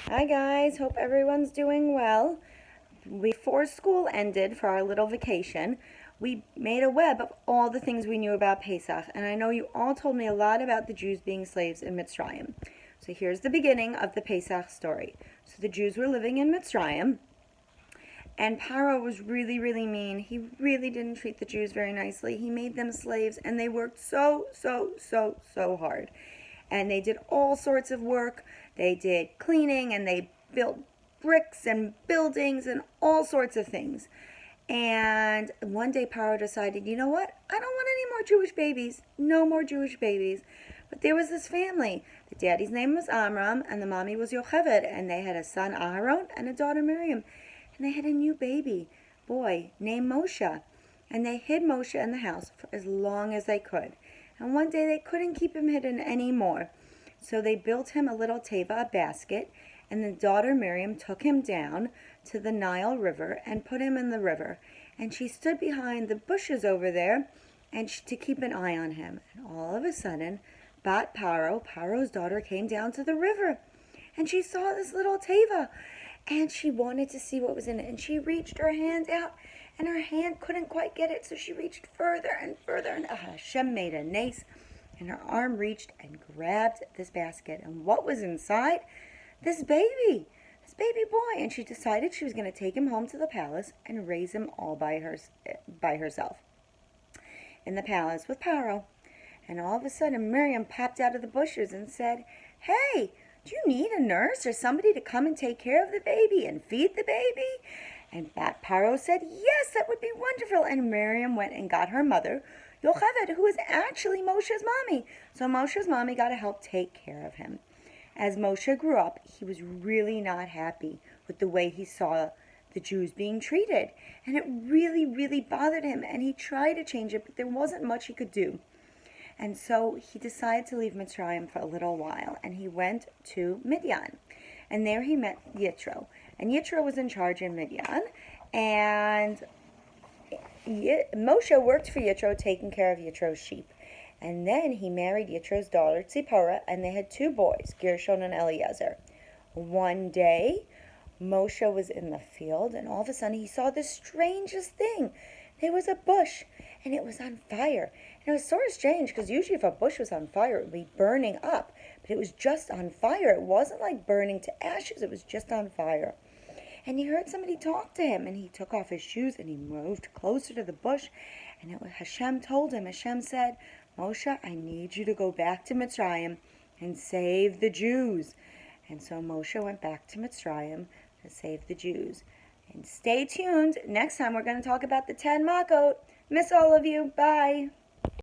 Hi guys, hope everyone's doing well. Before school ended for our little vacation, we made a web of all the things we knew about Pesach, and I know you all told me a lot about the Jews being slaves in Mitzrayim. So here's the beginning of the Pesach story. So the Jews were living in Mitzrayim, and Paro was really, really mean. He really didn't treat the Jews very nicely. He made them slaves, and they worked so hard. And they did all sorts of work. They did cleaning, and they built bricks and buildings and all sorts of things. And one day Paro decided, you know what? I don't want any more Jewish babies. No more Jewish babies. But there was this family. The daddy's name was Amram, and the mommy was Yocheved, and they had a son Aharon and a daughter Miriam. And they had a new baby boy named Moshe. And they hid Moshe in the house for as long as they could. And one day they couldn't keep him hidden anymore. So they built him a little teva, a basket, and the daughter Miriam took him down to the Nile River and put him in the river. And she stood behind the bushes over there and to keep an eye on him. And all of a sudden, Bat Paro, Paro's daughter, came down to the river. And she saw this little teva. And she wanted to see what was in it. And she reached her hand out, and her hand couldn't quite get it. So she reached further and further. And Hashem made a nace. And her arm reached and grabbed this basket. And what was inside? This baby boy. And she decided she was going to take him home to the palace and raise him all by herself in the palace with Paro. And all of a sudden, Miriam popped out of the bushes and said, "Hey, do you need a nurse or somebody to come and take care of the baby and feed the baby?" And Paro said, "Yes, that would be wonderful." And Miriam went and got her mother, Yocheved, who was actually Moshe's mommy. So Moshe's mommy got to help take care of him. As Moshe grew up, he was really not happy with the way he saw the Jews being treated. And it really bothered him. And he tried to change it, but there wasn't much he could do. And so he decided to leave Mitzrayim for a little while, and he went to Midian. And there he met Yitro. And Yitro was in charge in Midian, and Moshe worked for Yitro, taking care of Yitro's sheep. And then he married Yitro's daughter, Tzipporah, and they had two boys, Gershon and Eliezer. One day, Moshe was in the field, and all of a sudden he saw the strangest thing. There was a bush, and it was on fire. And it was sort of strange, because usually if a bush was on fire, it would be burning up. But it was just on fire. It wasn't like burning to ashes. It was just on fire. And he heard somebody talk to him, and he took off his shoes, and he moved closer to the bush. And Hashem told him, Hashem said, "Moshe, I need you to go back to Mitzrayim and save the Jews." And so Moshe went back to Mitzrayim to save the Jews. And stay tuned. Next time we're going to talk about the 10 Makot. Miss all of you. Bye.